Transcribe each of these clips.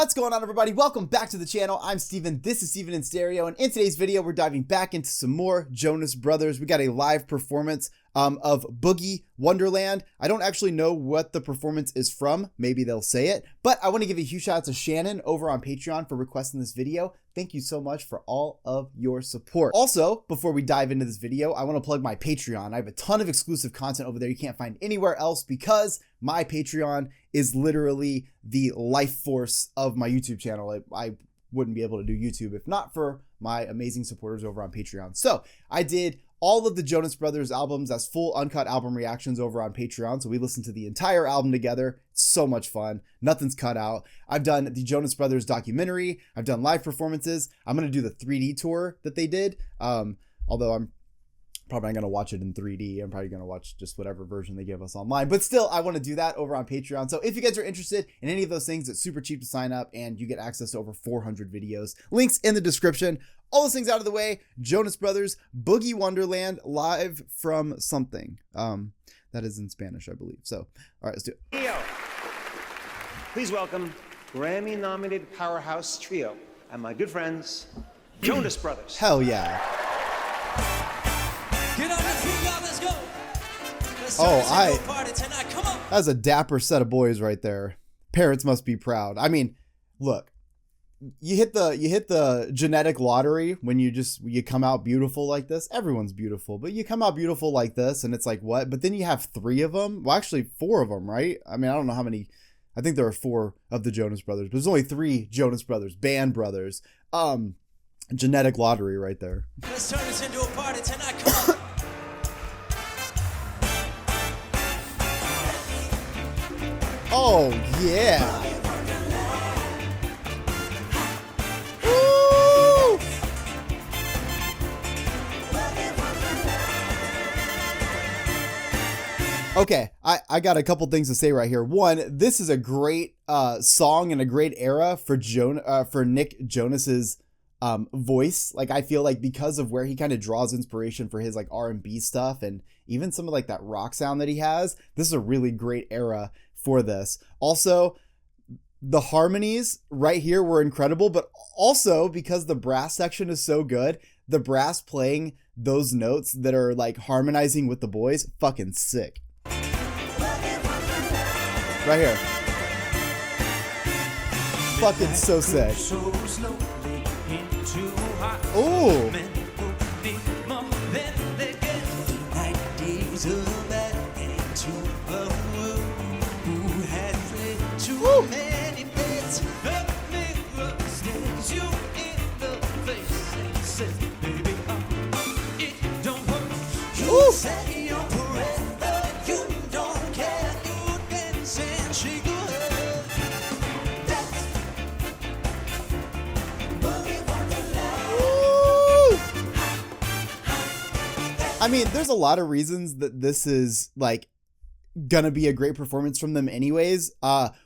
What's going on, everybody? Welcome back to the channel. I'm Steven. This is Steven in Stereo, and in today's video, we're diving back into some more Jonas Brothers. We got a live performance of Boogie, Wonderland. I don't actually know what the performance is from. Maybe they'll say it, but I want to give a huge shout out to Shannon over on Patreon for requesting this video. Thank you so much for all of your support. Also, before we dive into this video, I want to plug my Patreon. I have a ton of exclusive content over there you can't find anywhere else because my Patreon is literally the life force of my YouTube channel. I wouldn't be able to do YouTube if not for my amazing supporters over on Patreon. So I did all of the Jonas Brothers albums as full uncut album reactions over on Patreon. So we listened to the entire album together. It's so much fun. Nothing's cut out. I've done the Jonas Brothers documentary. I've done live performances. I'm going to do the 3D tour that they did. Although I'm probably not going to watch it in 3D. I'm probably going to watch just whatever version they give us online. But still, I want to do that over on Patreon. So if you guys are interested in any of those things, it's super cheap to sign up and you get access to over 400 videos. Links in the description. All those things out of the way, Jonas Brothers, Boogie Wonderland, live from something. That is in Spanish, I believe. So, all right, let's do it. Trio. Please welcome Grammy-nominated powerhouse trio and my good friends, Jonas Brothers. Hell yeah. Get on your feet, y'all, let's go. That's a dapper set of boys right there. Parents must be proud. I mean, look, you hit the genetic lottery when you come out beautiful like this. Everyone's beautiful, but you come out beautiful like this and it's like, what? But then you have 3 of them. Well, actually 4 of them, right? I mean, I don't know how many. I think there are 4 of the Jonas Brothers, but there's only 3 Jonas Brothers, band brothers. Genetic lottery right there. Let's turn this into a party tonight. Come on. Oh, yeah. Woo! Okay, I got a couple things to say right here. One, this is a great song and a great era for Nick Jonas's voice. Like, I feel like because of where he kind of draws inspiration for his like R&B stuff and even some of like that rock sound that he has, this is a really great era for this. Also, the harmonies right here were incredible, but also because the brass section is so good, the brass playing those notes that are like harmonizing with the boys, fucking sick. Right here. Fucking so sick. Ooh. I mean, there's a lot of reasons that this is like gonna be a great performance from them anyways.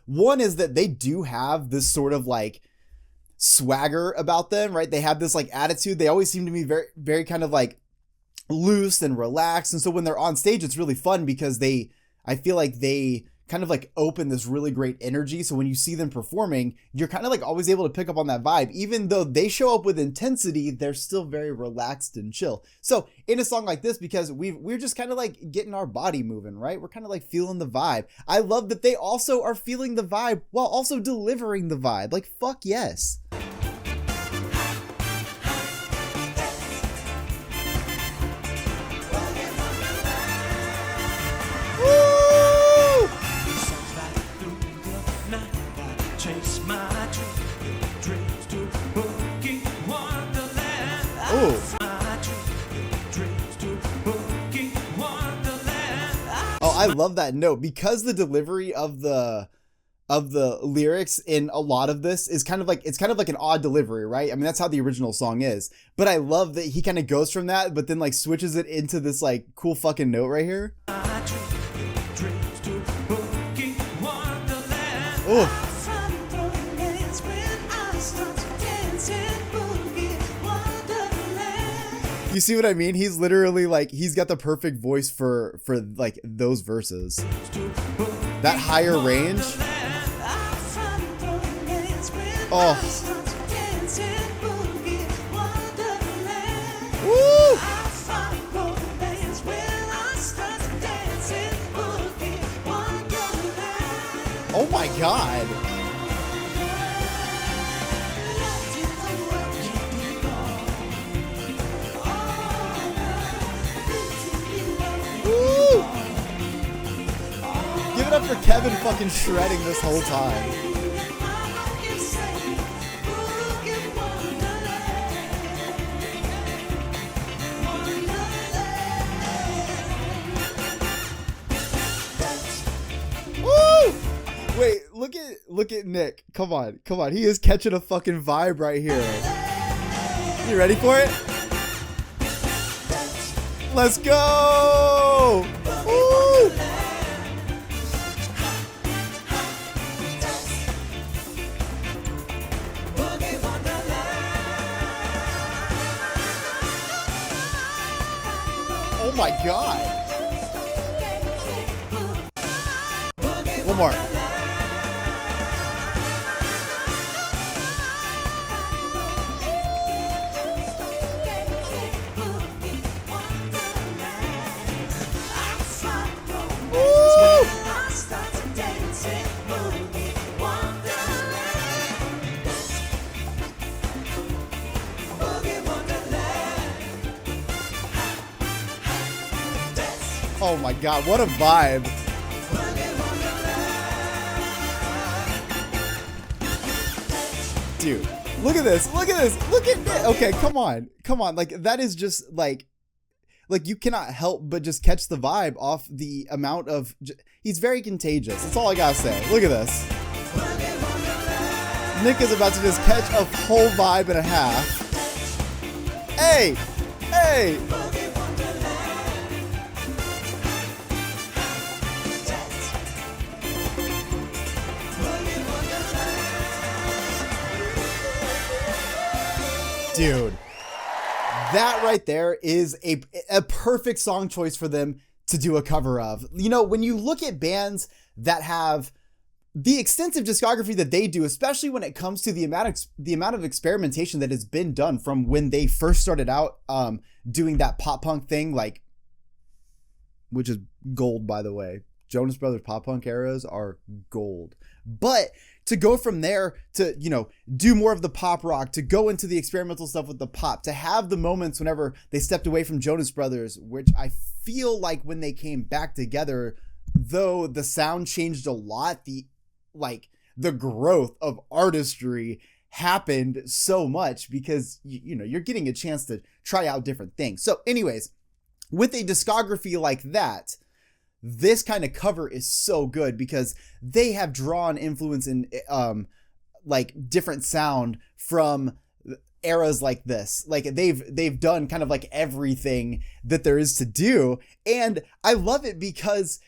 One is that they do have this sort of like swagger about them, right? They have this like attitude. They always seem to be very, very kind of like loose and relaxed. And so when they're on stage, it's really fun because I feel like they kind of like open this really great energy. So when you see them performing, you're kind of like always able to pick up on that vibe. Even though they show up with intensity, they're still very relaxed and chill. So in a song like this, because we're just kind of like getting our body moving, right? We're kind of like feeling the vibe. I love that they also are feeling the vibe while also delivering the vibe. Like, fuck yes. Oh, I love that note because the delivery of the lyrics in a lot of this is kind of like an odd delivery, right? I mean, that's how the original song is. But I love that he kind of goes from that, but then like switches it into this like cool fucking note right here. Oh. You see what I mean? He's literally like, he's got the perfect voice for like those verses. That higher range. Oh. Woo! Oh my God. Woo! Give it up for Kevin fucking shredding this whole time. Wait, look at Nick. Come on. He is catching a fucking vibe right here. You ready for it? Let's go! Woo! Oh my God. One more. Oh my God, what a vibe. Dude, look at this. Look at this. Okay, come on. Like, that is just like you cannot help but just catch the vibe off the amount of, he's very contagious. That's all I gotta say. Look at this. Nick is about to just catch a whole vibe and a half. Hey! Dude, that right there is a perfect song choice for them to do a cover of. You know, when you look at bands that have the extensive discography that they do, especially when it comes to the amount of experimentation that has been done from when they first started out doing that pop punk thing, like, which is gold, by the way. Jonas Brothers pop punk eras are gold. But to go from there to, you know, do more of the pop rock, to go into the experimental stuff with the pop, to have the moments whenever they stepped away from Jonas Brothers, which I feel like when they came back together, though the sound changed a lot, the growth of artistry happened so much because, you know, you're getting a chance to try out different things. So anyways, with a discography like that, this kind of cover is so good because they have drawn influence in like different sound from eras like this. Like they've done kind of like everything that there is to do, and I love it because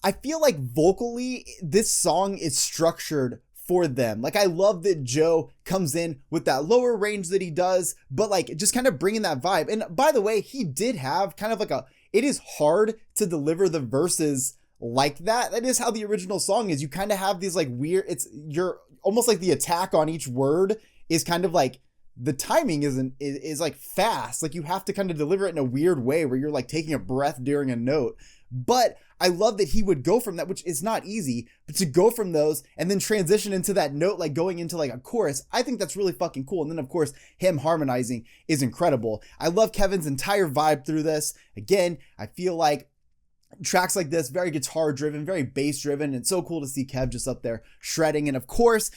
I feel like vocally this song is structured for them. Like, I love that Joe comes in with that lower range that he does, but like just kind of bringing that vibe. And by the way, he did have kind of like it is hard to deliver the verses like that. That is how the original song is. You kind of have these like weird, you're almost like the attack on each word is kind of like, the timing is like fast. Like you have to kind of deliver it in a weird way where you're like taking a breath during a note. But I love that he would go from that, which is not easy, but to go from those and then transition into that note, like going into like a chorus, I think that's really fucking cool. And then of course, him harmonizing is incredible. I love Kevin's entire vibe through this. Again, I feel like tracks like this, very guitar driven, very bass driven, and so cool to see Kev just up there shredding. And of course,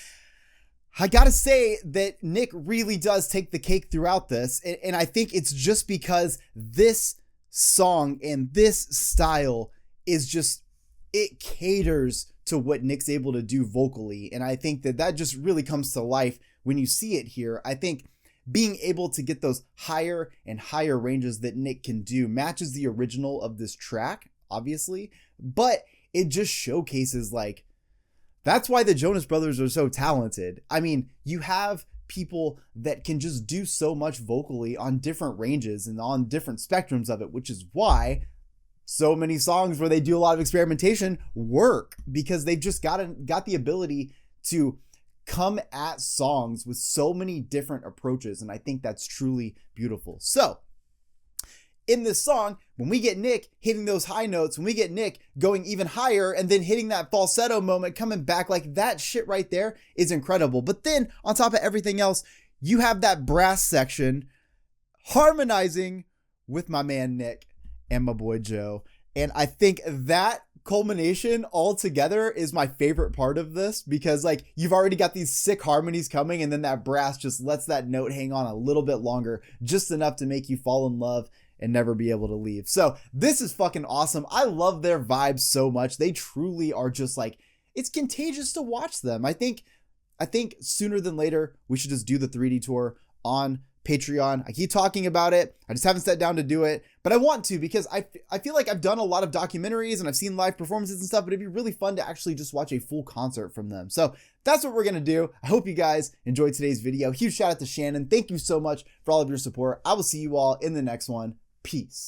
I gotta say that Nick really does take the cake throughout this. And I think it's just because this song and this style is just, it caters to what Nick's able to do vocally. And I think that just really comes to life when you see it here. I think being able to get those higher and higher ranges that Nick can do matches the original of this track, obviously, but it just showcases like, that's why the Jonas Brothers are so talented. I mean, you have people that can just do so much vocally on different ranges and on different spectrums of it, which is why so many songs where they do a lot of experimentation work, because they've just got the ability to come at songs with so many different approaches, and I think that's truly beautiful. So in this song, when we get Nick hitting those high notes, when we get Nick going even higher and then hitting that falsetto moment, coming back, like that shit right there is incredible. But then on top of everything else, you have that brass section harmonizing with my man Nick and my boy Joe. And I think that culmination all together is my favorite part of this, because like you've already got these sick harmonies coming, and then that brass just lets that note hang on a little bit longer, just enough to make you fall in love and never be able to leave. So this is fucking awesome. I love their vibes so much. They truly are just like, it's contagious to watch them. I think sooner than later, we should just do the 3D tour on Patreon. I keep talking about it. I just haven't sat down to do it, but I want to, because I feel like I've done a lot of documentaries and I've seen live performances and stuff, but it'd be really fun to actually just watch a full concert from them. So that's what we're going to do. I hope you guys enjoyed today's video. Huge shout out to Shannon. Thank you so much for all of your support. I will see you all in the next one. Peace.